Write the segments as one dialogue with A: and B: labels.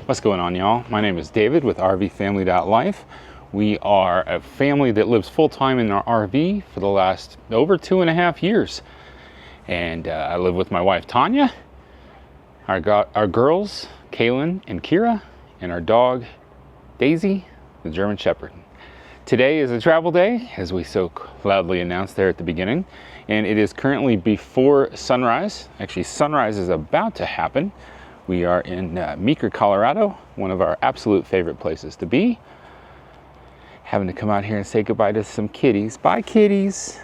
A: What's going on, y'all? My name is David with RVFamily.life. We are a family that lives full-time in our RV for the last over 2.5 years. And I live with my wife, Tanya, our girls, Kaylin and Kira, and our dog, Daisy, the German Shepherd. Today is a travel day, as we so loudly announced there at the beginning. And it is currently before sunrise. Actually, sunrise is about to happen. We are in Meeker, Colorado, one of our absolute favorite places to be. Having to come out here and say goodbye to some kitties. Bye, kitties.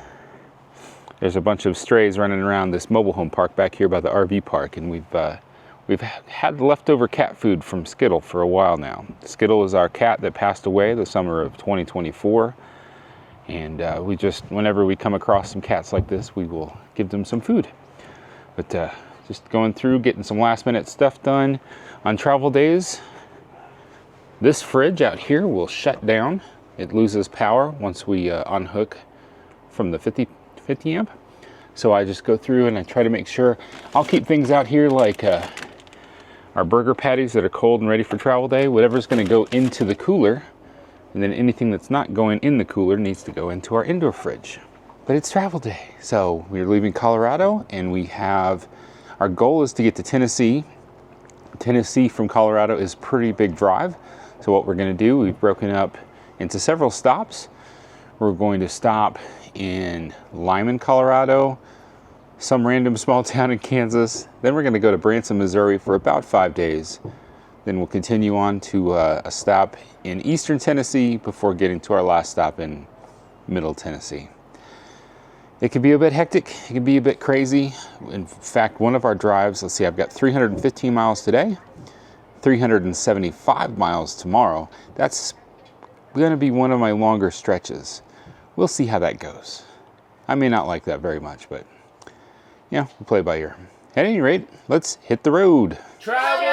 A: There's a bunch of strays running around this mobile home park back here by the RV park, and we've had leftover cat food from Skittle for a while now. Skittle is our cat that passed away the summer of 2024, and whenever we come across some cats like this, we will give them some food. But just going through, getting some last minute stuff done. On travel days, this fridge out here will shut down. It loses power once we unhook from the 50 amp. So I just go through and I try to make sure I'll keep things out here like our burger patties that are cold and ready for travel day, whatever's going to go into the cooler, and then anything that's not going in the cooler needs to go into our indoor fridge. But it's travel day, so we're leaving Colorado, and our goal is to get to Tennessee. Tennessee from Colorado is a pretty big drive, so what we're going to do, we've broken up into several stops. We're going to stop in Lyman, Colorado, some random small town in Kansas. Then we're going to go to Branson, Missouri for about 5 days. Then we'll continue on to a stop in eastern Tennessee before getting to our last stop in middle Tennessee. It can be a bit hectic, it can be a bit crazy. In fact, one of our drives, let's see, I've got 315 miles today, 375 miles tomorrow. That's going to be one of my longer stretches. We'll see how that goes. I may not like that very much, but yeah, we'll play by ear. At any rate, let's hit the road.
B: Travel day!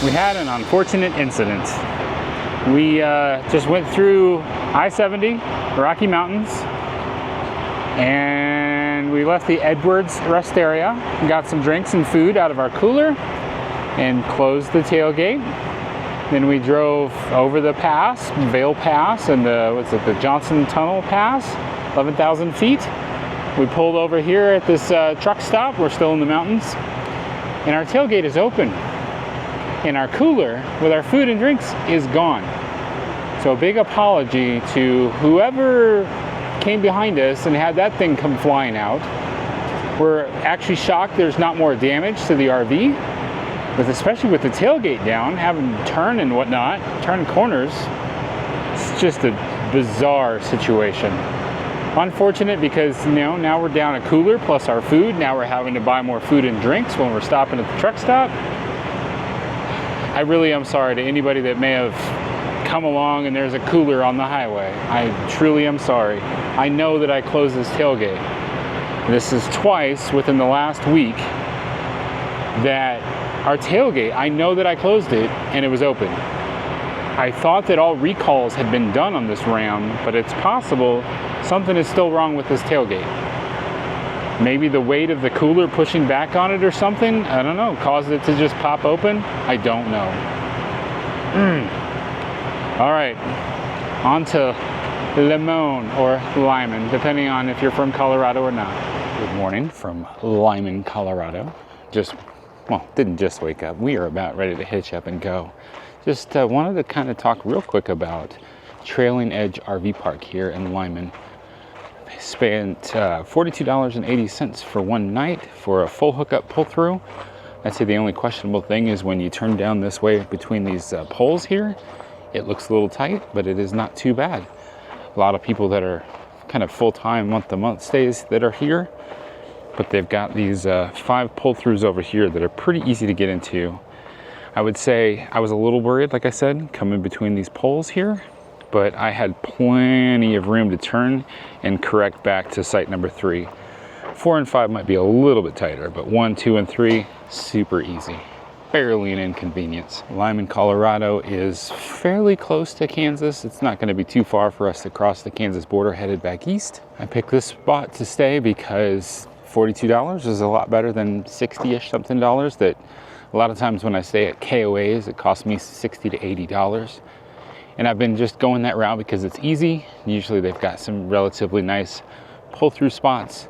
A: We had an unfortunate incident. We just went through I-70, the Rocky Mountains, and we left the Edwards rest area and got some drinks and food out of our cooler and closed the tailgate. Then we drove over the pass, Vail Pass, and the Johnson Tunnel Pass, 11,000 feet. We pulled over here at this truck stop. We're still in the mountains. And our tailgate is open. And our cooler with our food and drinks is gone. So a big apology to whoever came behind us and had that thing come flying out. We're actually shocked there's not more damage to the RV, but especially with the tailgate down, having to turn and whatnot, turn corners. It's just a bizarre situation. Unfortunate because, you know, now we're down a cooler plus our food. Now we're having to buy more food and drinks when we're stopping at the truck stop. I really am sorry to anybody that may have come along and there's a cooler on the highway. I truly am sorry. I know that I closed this tailgate. This is twice within the last week that our tailgate, I know that I closed it and it was open. I thought that all recalls had been done on this Ram, but it's possible something is still wrong with this tailgate. Maybe the weight of the cooler pushing back on it or something, I don't know, caused it to just pop open. I don't know. All right, on to Lyman or Lyman, depending on if you're from Colorado or not. Good morning from Lyman, Colorado. Didn't just wake up. We are about ready to hitch up and go. Just wanted to kind of talk real quick about Trailing Edge RV Park here in Lyman. I spent $42.80 for one night for a full hookup pull-through. I'd say the only questionable thing is when you turn down this way between these poles here, it looks a little tight, but it is not too bad. A lot of people that are kind of full-time month-to-month stays that are here, but they've got these 5 pull-throughs over here that are pretty easy to get into. I would say I was a little worried, like I said, coming between these poles here, but I had plenty of room to turn and correct back to site number 3. 4 and 5 might be a little bit tighter, but 1, 2, and 3, super easy. Barely an inconvenience. Lyman, Colorado is fairly close to Kansas. It's not going to be too far for us to cross the Kansas border headed back east. I picked this spot to stay because $42 is a lot better than 60-ish something dollars that a lot of times when I stay at KOAs, it costs me $60 to $80. And I've been just going that route because it's easy. Usually they've got some relatively nice pull-through spots,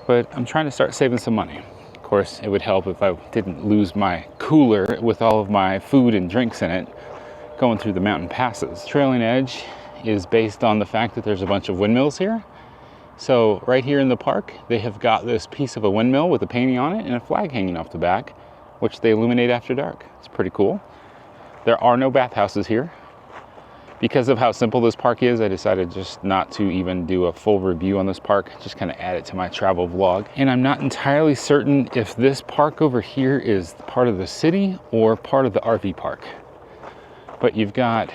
A: but I'm trying to start saving some money. Of course, it would help if I didn't lose my cooler with all of my food and drinks in it going through the mountain passes. Trailing Edge is based on the fact that there's a bunch of windmills here. So right here in the park, they have got this piece of a windmill with a painting on it and a flag hanging off the back, which they illuminate after dark. It's pretty cool. There are no bathhouses here. Because of how simple this park is, I decided just not to even do a full review on this park, just kind of add it to my travel vlog. And I'm not entirely certain if this park over here is part of the city or part of the RV park. But you've got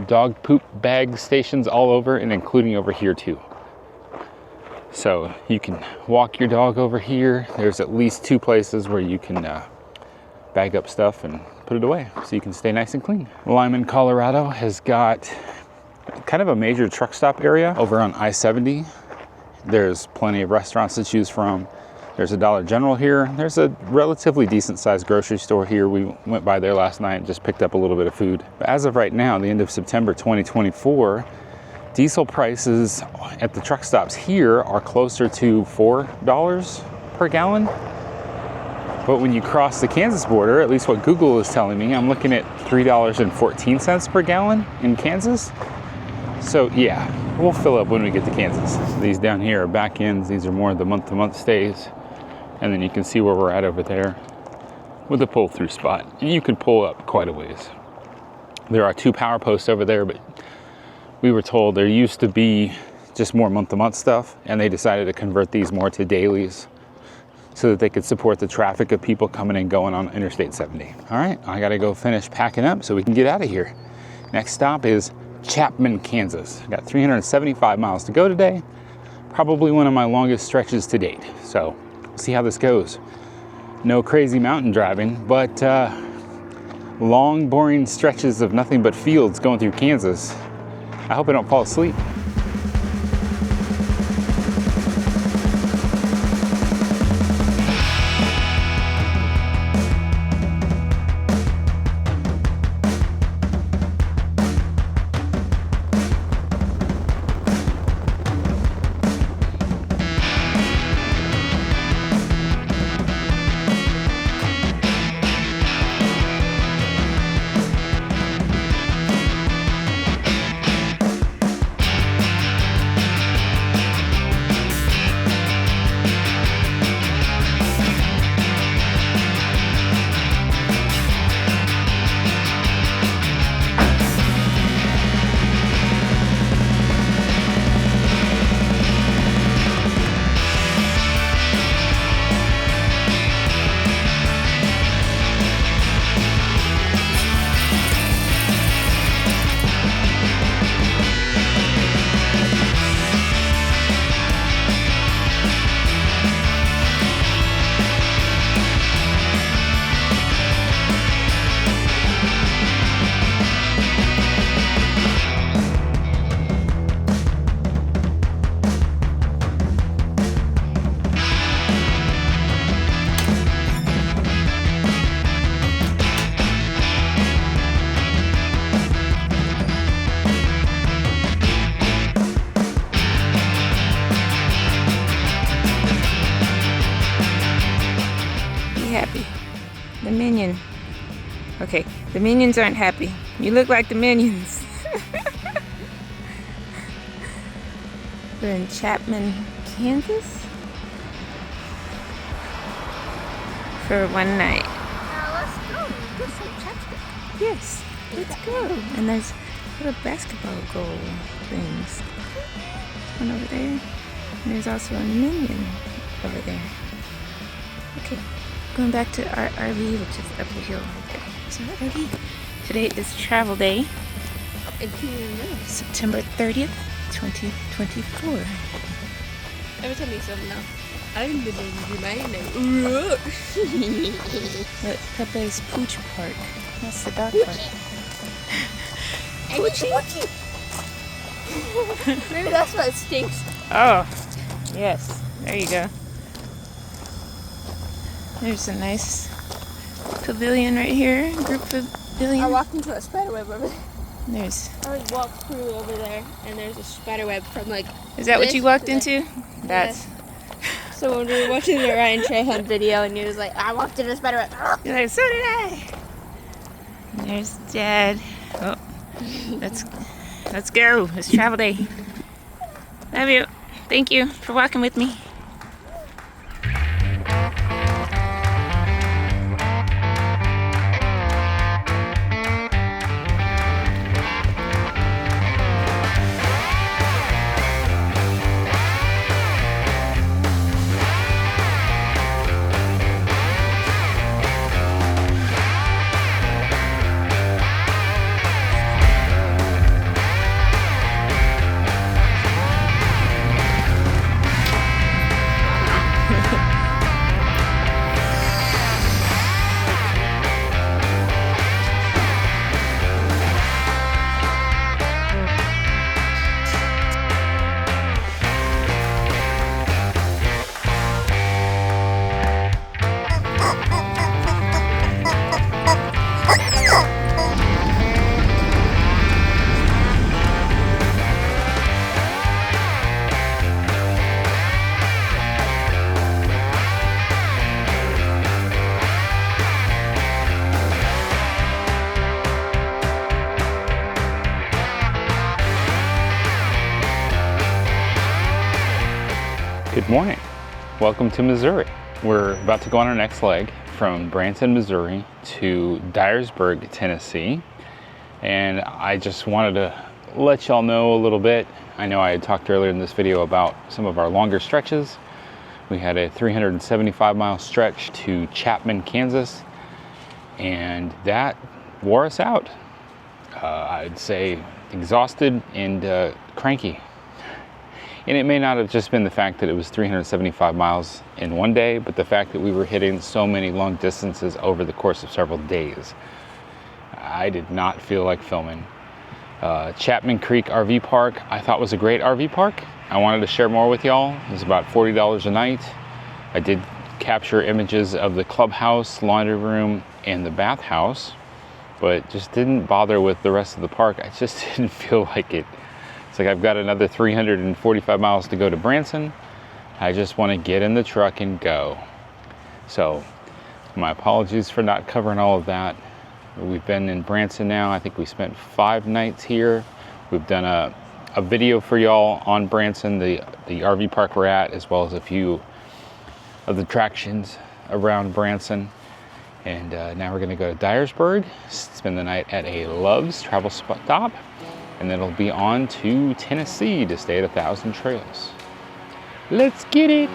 A: dog poop bag stations all over and including over here too. So you can walk your dog over here. There's at least 2 places where you can bag up stuff and put it away so you can stay nice and clean. Lyman, Colorado has got kind of a major truck stop area over on I-70. There's plenty of restaurants to choose from. There's a Dollar General here. There's a relatively decent sized grocery store here. We went by there last night and just picked up a little bit of food. But as of right now, the end of September 2024, diesel prices at the truck stops here are closer to $4 per gallon. But when you cross the Kansas border, at least what Google is telling me, I'm looking at $3.14 per gallon in Kansas. So yeah, we'll fill up when we get to Kansas. These down here are back ends. These are more of the month-to-month stays. And then you can see where we're at over there with a pull-through spot. And you can pull up quite a ways. There are 2 power posts over there, but we were told there used to be just more month-to-month stuff, and they decided to convert these more to dailies so that they could support the traffic of people coming and going on Interstate 70. All right, I gotta go finish packing up so we can get out of here. Next stop is Chapman, Kansas. Got 375 miles to go today. Probably one of my longest stretches to date. So we'll see how this goes. No crazy mountain driving, but long, boring stretches of nothing but fields going through Kansas. I hope I don't fall asleep.
B: the minion. Okay, the minions aren't happy. You look like the minions. We're in Chapman, Kansas for one night.
C: Let's go. Get some chapstick.
B: Yes, let's go. And there's little basketball goal things. One over there. And there's also a minion over there. Okay, going back to our RV, which is up the hill right there. So our RV. Today is travel day. September 30th, 2024.
C: Every time you say something now, I'm the name.
B: At Pepe's Pooch Park. That's the dog park.
C: Poochie? Maybe that's why it stinks.
B: Oh, yes. There you go. There's a nice pavilion right here. Group pavilion.
C: I walked into a spider web over there.
B: There's.
C: I walked through over there, and there's a spider web from like.
B: Is that what you walked
C: to
B: into? That's.
C: So when we were watching the Ryan Trahan video, and he was like, "I walked into a spider web."
B: You're like, so did I. And there's Dad. Oh, let's go. It's travel day. Love you. Thank you for walking with me.
A: Good morning. Welcome to Missouri. We're about to go on our next leg from Branson, Missouri to Dyersburg, Tennessee. And I just wanted to let y'all know a little bit. I know I had talked earlier in this video about some of our longer stretches. We had a 375-mile stretch to Chapman, Kansas, and that wore us out. I'd say exhausted and cranky. And it may not have just been the fact that it was 375 miles in one day, but the fact that we were hitting so many long distances over the course of several days. I did not feel like filming. Chapman Creek RV Park, I thought was a great RV park. I wanted to share more with y'all. It was about $40 a night. I did capture images of the clubhouse, laundry room, and the bathhouse, but just didn't bother with the rest of the park. I just didn't feel like it. It's like I've got another 345 miles to go to Branson. I just want to get in the truck and go. So my apologies for not covering all of that. We've been in Branson now. I think we spent 5 nights here. We've done a video for y'all on Branson, the RV park we're at, as well as a few of the attractions around Branson. And now we're going to go to Dyersburg, spend the night at a Love's travel stop, and then it'll be on to Tennessee to stay at 1,000 Trails. Let's get it!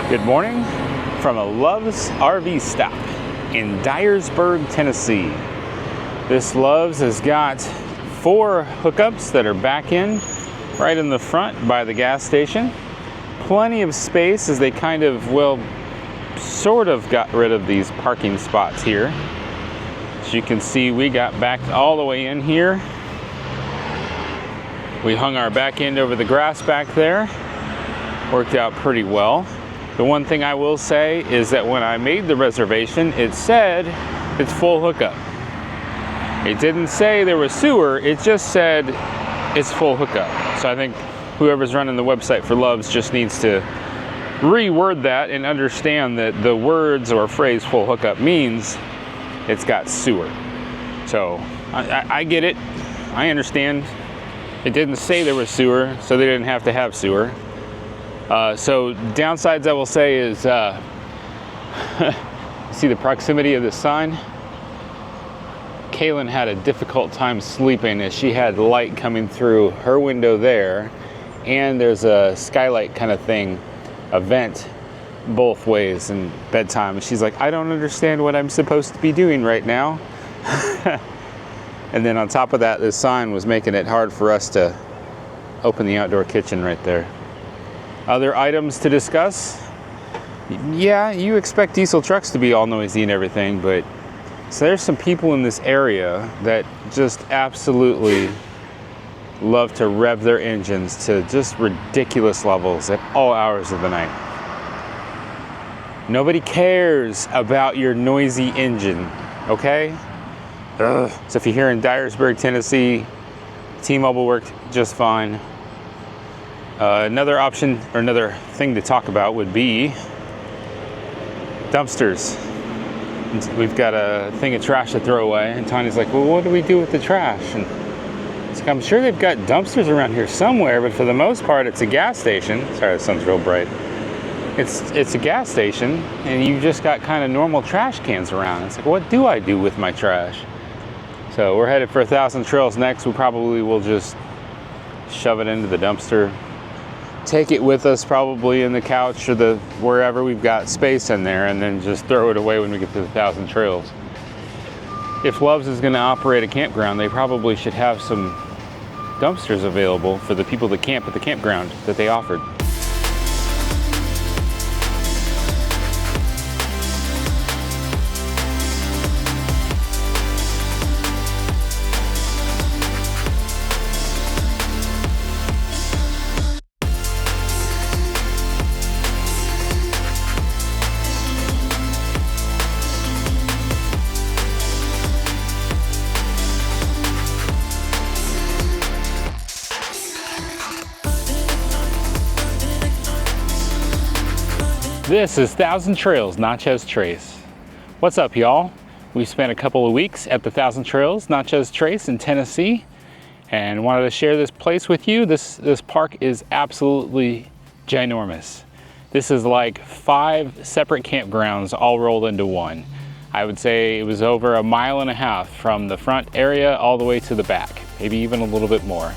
A: Good morning from a Love's RV stop in Dyersburg, Tennessee. This Love's has got 4 hookups that are back in right in the front by the gas station. Plenty of space as they kind of, well, sort of got rid of these parking spots here. As you can see, we got backed all the way in here. We hung our back end over the grass back there. Worked out pretty well. The one thing I will say is that when I made the reservation, it said it's full hookup. It didn't say there was sewer, it just said it's full hookup. So I think whoever's running the website for Loves just needs to reword that and understand that the words or phrase full hookup means it's got sewer. So I get it, I understand. It didn't say there was sewer, so they didn't have to have sewer. So downsides I will say is, see the proximity of this sign? Kaylin had a difficult time sleeping as she had light coming through her window there, and there's a skylight kind of thing, a vent both ways in bedtime. And she's like, I don't understand what I'm supposed to be doing right now. And then on top of that, this sign was making it hard for us to open the outdoor kitchen right there. Other items to discuss? Yeah, you expect diesel trucks to be all noisy and everything, but so there's some people in this area that just absolutely love to rev their engines to just ridiculous levels at all hours of the night. Nobody cares about your noisy engine, okay? Ugh. So if you're here in Dyersburg, Tennessee, T-Mobile worked just fine. Another option or another thing to talk about would be dumpsters. We've got a thing of trash to throw away, and Tanya's like, well, what do we do with the trash? And it's like, I'm sure they've got dumpsters around here somewhere, but for the most part, it's a gas station. Sorry, the sun's real bright. It's a gas station, and you just got kind of normal trash cans around. It's like, what do I do with my trash? So we're headed for 1,000 Trails next. We probably will just shove it into the dumpster. Take it with us probably in the couch or the wherever we've got space in there, and then just throw it away when we get to the 1,000 Trails. If Loves is going to operate a campground, they probably should have some dumpsters available for the people that camp at the campground that they offered. This is 1,000 Trails, Natchez Trace. What's up, y'all? We spent a couple of weeks at the 1,000 Trails, Natchez Trace in Tennessee, and wanted to share this place with you. This park is absolutely ginormous. This is like 5 separate campgrounds all rolled into one. I would say it was over 1.5 miles from the front area all the way to the back, maybe even a little bit more.